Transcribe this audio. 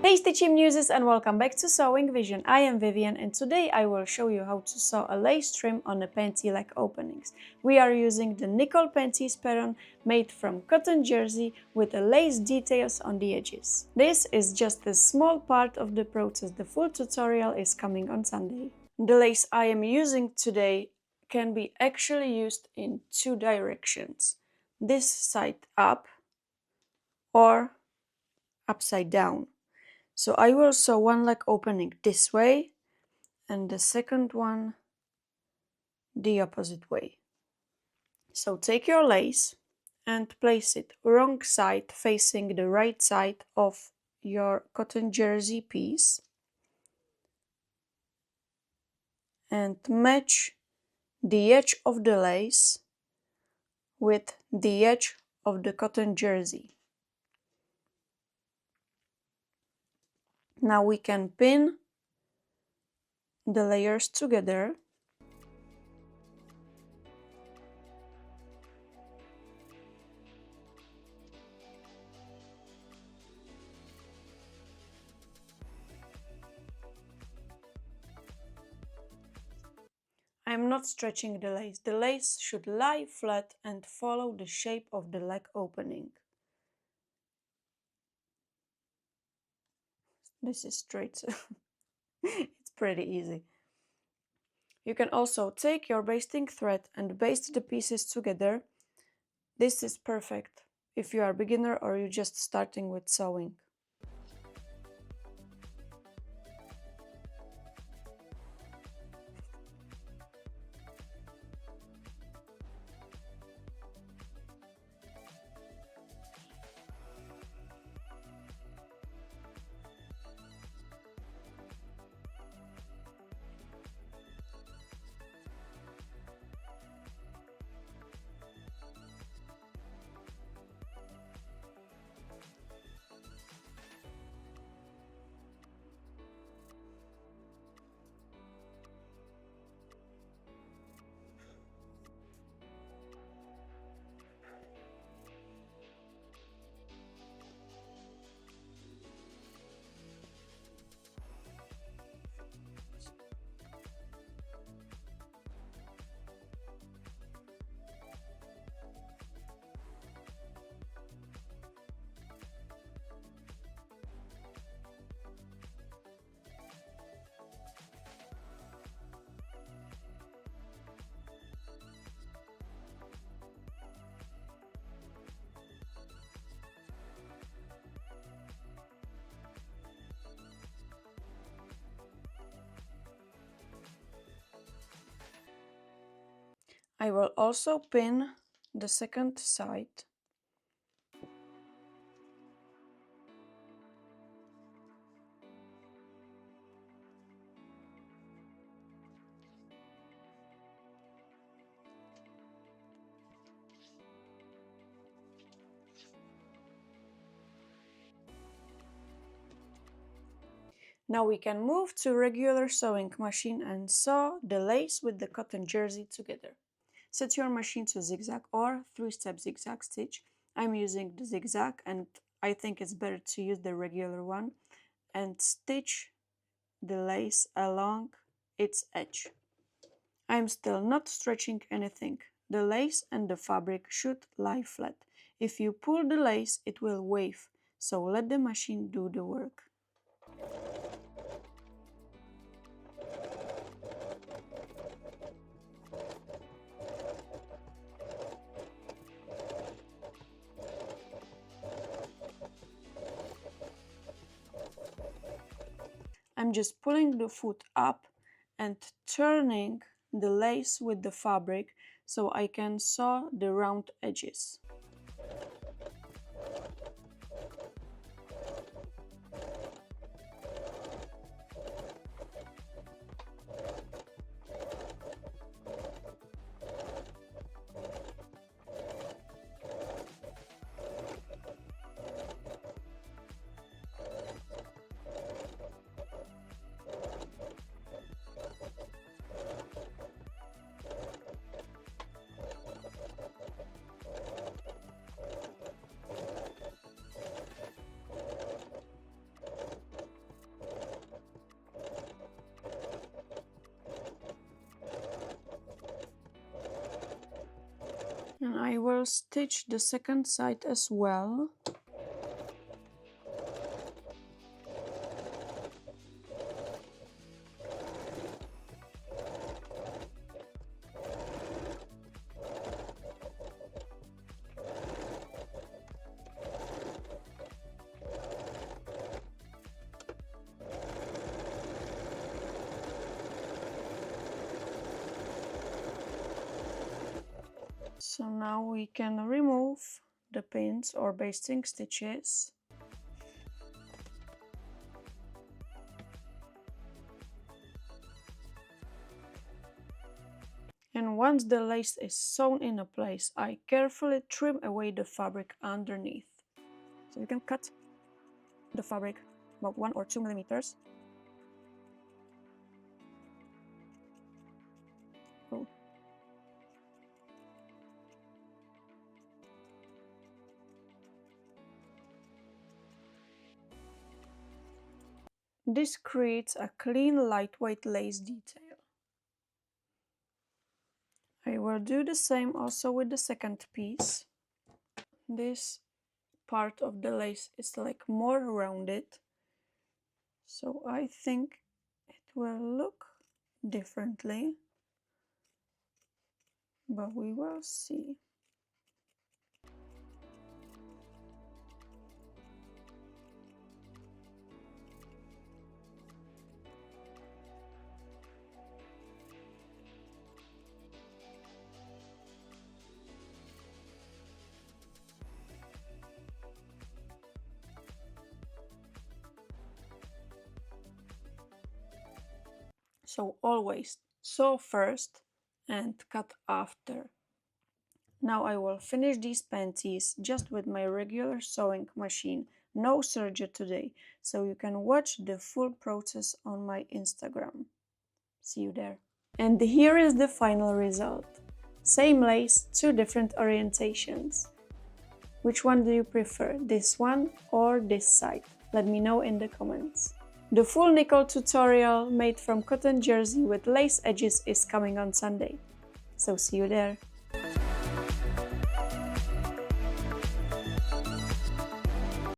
Hey Stitchy Muses and welcome back to Sewing Vision. I am Vivian and today I will show you how to sew a lace trim on a panty leg openings. We are using the Nicole Panties pattern made from cotton jersey with the lace details on the edges. This is just a small part of the process. The full tutorial is coming on Sunday. The lace I am using today can be actually used in two directions. This side up or upside down. So I will sew one leg opening this way and the second one the opposite way. So take your lace and place it wrong side facing the right side of your cotton jersey piece and match the edge of the lace with the edge of the cotton jersey. Now we can pin the layers together. I'm not stretching the lace. The lace should lie flat and follow the shape of the leg opening. This is straight, so it's pretty easy. You can also take your basting thread and baste the pieces together. This is perfect if you are a beginner or you're just starting with sewing. I will also pin the second side. Now we can move to regular sewing machine and sew the lace with the cotton jersey together. Set your machine to zigzag or 3-step zigzag stitch. I'm using the zigzag and I think it's better to use the regular one, and stitch the lace along its edge. I'm still not stretching anything. The lace and the fabric should lie flat. If you pull the lace, it will wave, so let the machine do the work. I'm just pulling the foot up and turning the lace with the fabric so I can sew the round edges. I will stitch the second side as well. So now we can remove the pins or basting stitches. And once the lace is sewn in a place, I carefully trim away the fabric underneath. So you can cut the fabric about 1 or 2 millimeters. Oh. This creates a clean, lightweight lace detail. I will do the same also with the second piece. This part of the lace is like more rounded, so I think it will look differently, but we will see. So always sew first and cut after. Now I will finish these panties just with my regular sewing machine, no serger today, so you can watch the full process on my Instagram. See you there. And here is the final result. Same lace, 2 different orientations. Which one do you prefer, this one or this side? Let me know in the comments. The full Nicole tutorial made from cotton jersey with lace edges is coming on Sunday, so see you there.